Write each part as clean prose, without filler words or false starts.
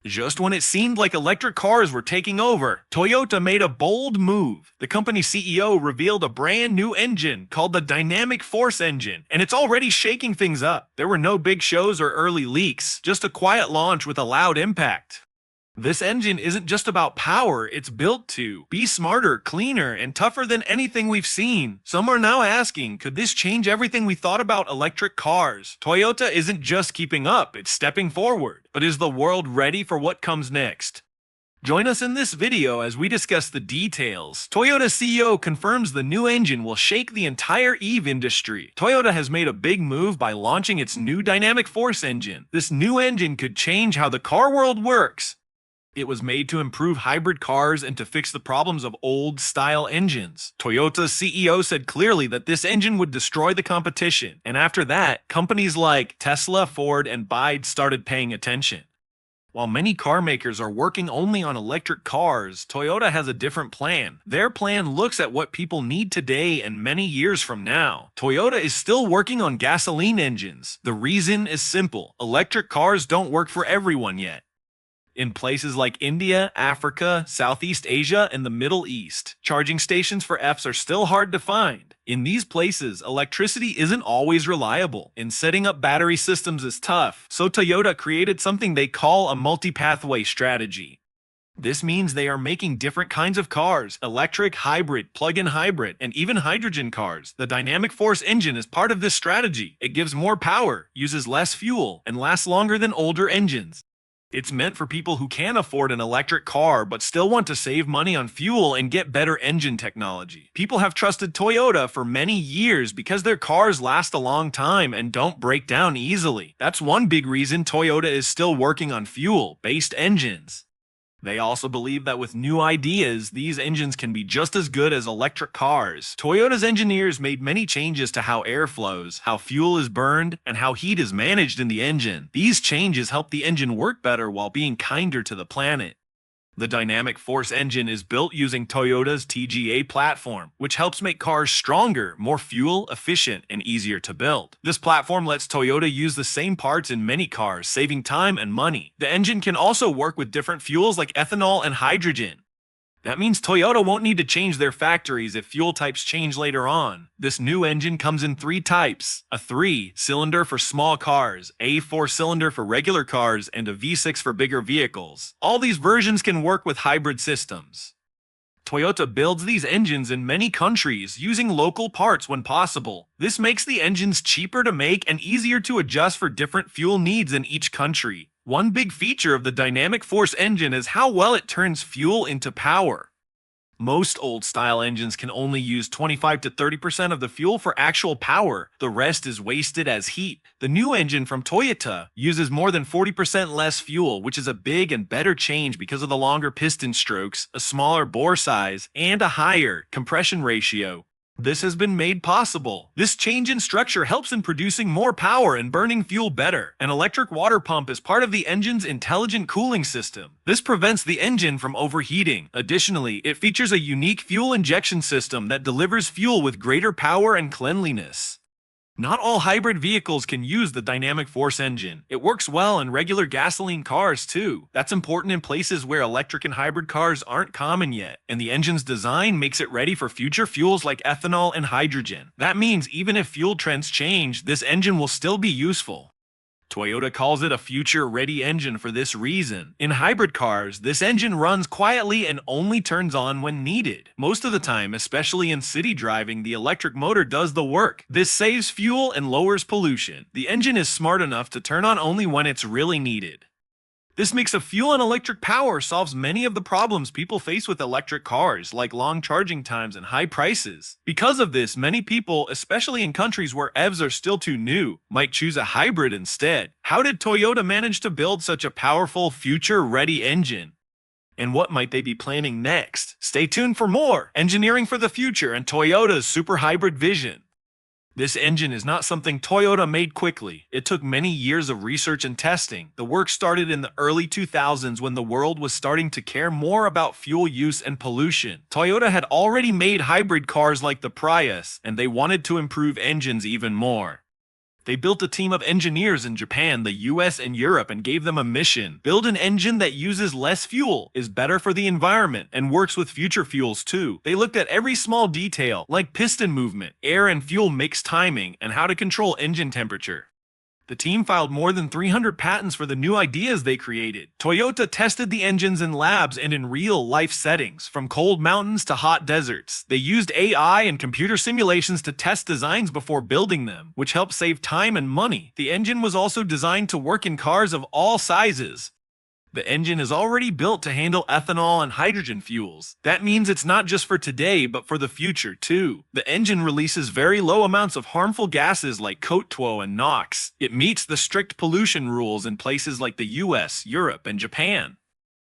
Just when it seemed like electric cars were taking over, Toyota made a bold move. The company's CEO revealed a brand new engine called the Dynamic Force engine, and it's already shaking things up. There were no big shows or early leaks, just a quiet launch with a loud impact. This engine isn't just about power, it's built to be smarter, cleaner, and tougher than anything we've seen. Some are now asking, could this change everything we thought about electric cars? Toyota isn't just keeping up, it's stepping forward. But is the world ready for what comes next? Join us in this video as we discuss the details. Toyota CEO confirms the new engine will shake the entire EV industry. Toyota has made a big move by launching its new Dynamic Force engine. This new engine could change how the car world works. It was made to improve hybrid cars and to fix the problems of old-style engines. Toyota's CEO said clearly that this engine would destroy the competition, and after that, companies like Tesla, Ford, and BYD started paying attention. While many car makers are working only on electric cars, Toyota has a different plan. Their plan looks at what people need today and many years from now. Toyota is still working on gasoline engines. The reason is simple: electric cars don't work for everyone yet. In places like India, Africa, Southeast Asia, and the Middle East, charging stations for EVs are still hard to find. In these places, electricity isn't always reliable, and setting up battery systems is tough, so Toyota created something they call a multi-pathway strategy. This means they are making different kinds of cars: electric, hybrid, plug-in hybrid, and even hydrogen cars. The Dynamic Force engine is part of this strategy. It gives more power, uses less fuel, and lasts longer than older engines. It's meant for people who can afford an electric car but still want to save money on fuel and get better engine technology. People have trusted Toyota for many years because their cars last a long time and don't break down easily. That's one big reason Toyota is still working on fuel-based engines. They also believe that with new ideas, these engines can be just as good as electric cars. Toyota's engineers made many changes to how air flows, how fuel is burned, and how heat is managed in the engine. These changes help the engine work better while being kinder to the planet. The Dynamic Force engine is built using Toyota's TGA platform, which helps make cars stronger, more fuel efficient, and easier to build. This platform lets Toyota use the same parts in many cars, saving time and money. The engine can also work with different fuels like ethanol and hydrogen. That means Toyota won't need to change their factories if fuel types change later on. This new engine comes in 3 types: a 3-cylinder for small cars, a 4-cylinder for regular cars, and a V6 for bigger vehicles. All these versions can work with hybrid systems. Toyota builds these engines in many countries using local parts when possible. This makes the engines cheaper to make and easier to adjust for different fuel needs in each country. One big feature of the Dynamic Force engine is how well it turns fuel into power. Most old-style engines can only use 25 to 30% of the fuel for actual power. The rest is wasted as heat. The new engine from Toyota uses more than 40% less fuel, which is a big and better change because of the longer piston strokes, a smaller bore size, and a higher compression ratio. This has been made possible. This change in structure helps in producing more power and burning fuel better. An electric water pump is part of the engine's intelligent cooling system. This prevents the engine from overheating. Additionally, it features a unique fuel injection system that delivers fuel with greater power and cleanliness. Not all hybrid vehicles can use the Dynamic Force engine. It works well in regular gasoline cars too. That's important in places where electric and hybrid cars aren't common yet, and the engine's design makes it ready for future fuels like ethanol and hydrogen. That means even if fuel trends change, this engine will still be useful. Toyota calls it a future-ready engine for this reason. In hybrid cars, this engine runs quietly and only turns on when needed. Most of the time, especially in city driving, the electric motor does the work. This saves fuel and lowers pollution. The engine is smart enough to turn on only when it's really needed. This mix of fuel and electric power solves many of the problems people face with electric cars, like long charging times and high prices. Because of this, many people, especially in countries where EVs are still too new, might choose a hybrid instead. How did Toyota manage to build such a powerful, future-ready engine? And what might they be planning next? Stay tuned for more engineering for the future and Toyota's super hybrid vision. This engine is not something Toyota made quickly. It took many years of research and testing. The work started in the early 2000s when the world was starting to care more about fuel use and pollution. Toyota had already made hybrid cars like the Prius, and they wanted to improve engines even more. They built a team of engineers in Japan, the US, and Europe and gave them a mission. Build an engine that uses less fuel, is better for the environment, and works with future fuels too. They looked at every small detail, like piston movement, air and fuel mix timing, and how to control engine temperature. The team filed more than 300 patents for the new ideas they created. Toyota tested the engines in labs and in real-life settings, from cold mountains to hot deserts. They used AI and computer simulations to test designs before building them, which helped save time and money. The engine was also designed to work in cars of all sizes. The engine is already built to handle ethanol and hydrogen fuels. That means it's not just for today, but for the future too. The engine releases very low amounts of harmful gases like CO2 and NOx. It meets the strict pollution rules in places like the US, Europe, and Japan.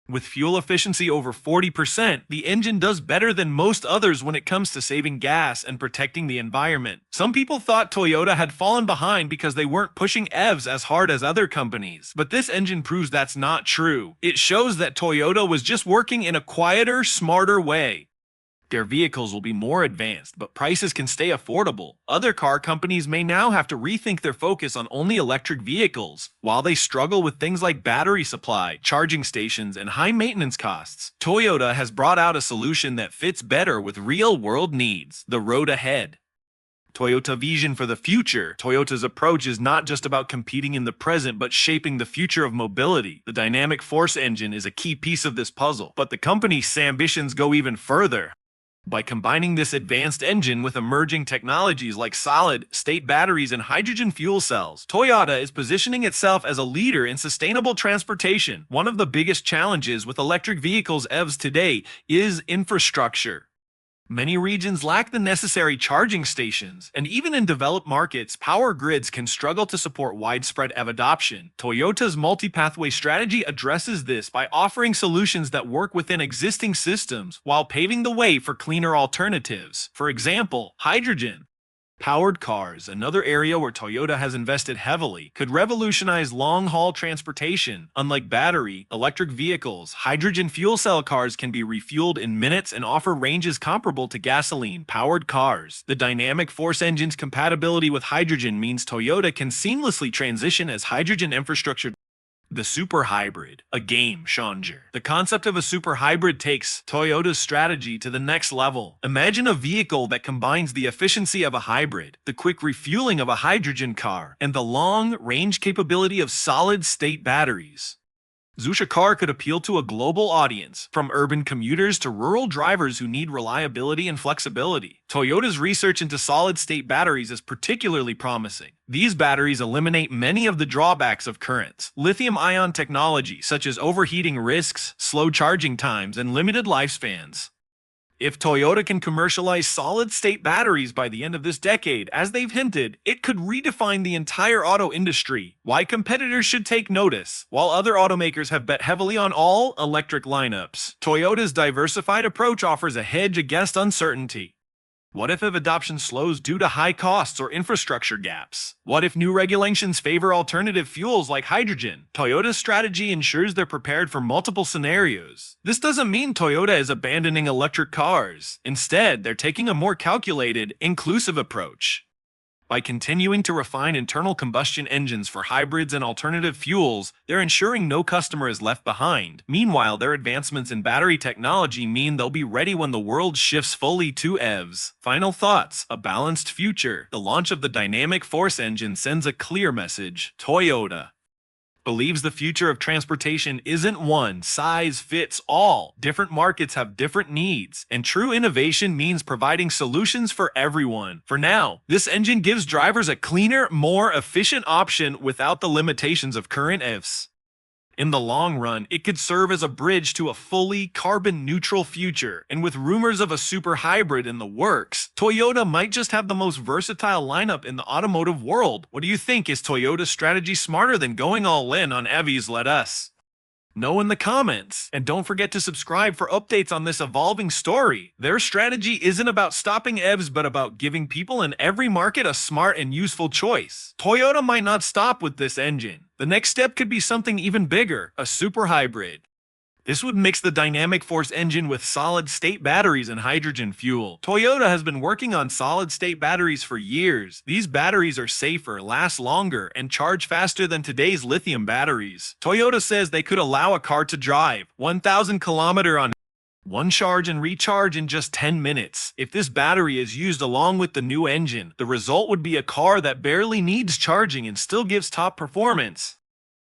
With fuel efficiency over 40%, the engine does better than most others when it comes to saving gas and protecting the environment. Some people thought Toyota had fallen behind because they weren't pushing EVs as hard as other companies, but this engine proves that's not true. It shows that Toyota was just working in a quieter, smarter way. Their vehicles will be more advanced, but prices can stay affordable. Other car companies may now have to rethink their focus on only electric vehicles. While they struggle with things like battery supply, charging stations, and high maintenance costs, Toyota has brought out a solution that fits better with real-world needs: the road ahead. Toyota vision for the future. Toyota's approach is not just about competing in the present, but shaping the future of mobility. The dynamic force engine is a key piece of this puzzle, but the company's ambitions go even further. By combining this advanced engine with emerging technologies like solid-state batteries and hydrogen fuel cells, Toyota is positioning itself as a leader in sustainable transportation. One of the biggest challenges with electric vehicles EVs today is infrastructure. Many regions lack the necessary charging stations, and even in developed markets, power grids can struggle to support widespread EV adoption. Toyota's multi-pathway strategy addresses this by offering solutions that work within existing systems while paving the way for cleaner alternatives. For example, hydrogen powered cars, another area where Toyota has invested heavily, could revolutionize long-haul transportation. Unlike battery, electric vehicles, hydrogen fuel cell cars can be refueled in minutes and offer ranges comparable to gasoline-powered cars. The dynamic force engine's compatibility with hydrogen means Toyota can seamlessly transition as hydrogen infrastructure. The super hybrid, a game changer. The concept of a super hybrid takes Toyota's strategy to the next level. Imagine a vehicle that combines the efficiency of a hybrid, the quick refueling of a hydrogen car, and the long-range capability of solid-state batteries. Such a car could appeal to a global audience, from urban commuters to rural drivers who need reliability and flexibility. Toyota's research into solid-state batteries is particularly promising. These batteries eliminate many of the drawbacks of current lithium-ion technology, such as overheating risks, slow charging times, and limited lifespans. If Toyota can commercialize solid-state batteries by the end of this decade, as they've hinted, it could redefine the entire auto industry. Why competitors should take notice. While other automakers have bet heavily on all-electric lineups, Toyota's diversified approach offers a hedge against uncertainty. What if EV adoption slows due to high costs or infrastructure gaps? What if new regulations favor alternative fuels like hydrogen? Toyota's strategy ensures they're prepared for multiple scenarios. This doesn't mean Toyota is abandoning electric cars. Instead, they're taking a more calculated, inclusive approach. By continuing to refine internal combustion engines for hybrids and alternative fuels, they're ensuring no customer is left behind. Meanwhile, their advancements in battery technology mean they'll be ready when the world shifts fully to EVs. Final thoughts: a balanced future. The launch of the dynamic force engine sends a clear message. Toyota believes the future of transportation isn't one size fits all. Different markets have different needs, and true innovation means providing solutions for everyone. For now, this engine gives drivers a cleaner, more efficient option without the limitations of current EVs. In the long run, it could serve as a bridge to a fully carbon-neutral future, and with rumors of a super hybrid in the works, Toyota might just have the most versatile lineup in the automotive world. What do you think? Is Toyota's strategy smarter than going all in on EVs? Let us know in the comments. And don't forget to subscribe for updates on this evolving story. Their strategy isn't about stopping EVs, but about giving people in every market a smart and useful choice. Toyota might not stop with this engine. The next step could be something even bigger, a super hybrid. This would mix the dynamic force engine with solid-state batteries and hydrogen fuel. Toyota has been working on solid-state batteries for years. These batteries are safer, last longer, and charge faster than today's lithium batteries. Toyota says they could allow a car to drive 1,000 km on one charge and recharge in just 10 minutes. If this battery is used along with the new engine, the result would be a car that barely needs charging and still gives top performance.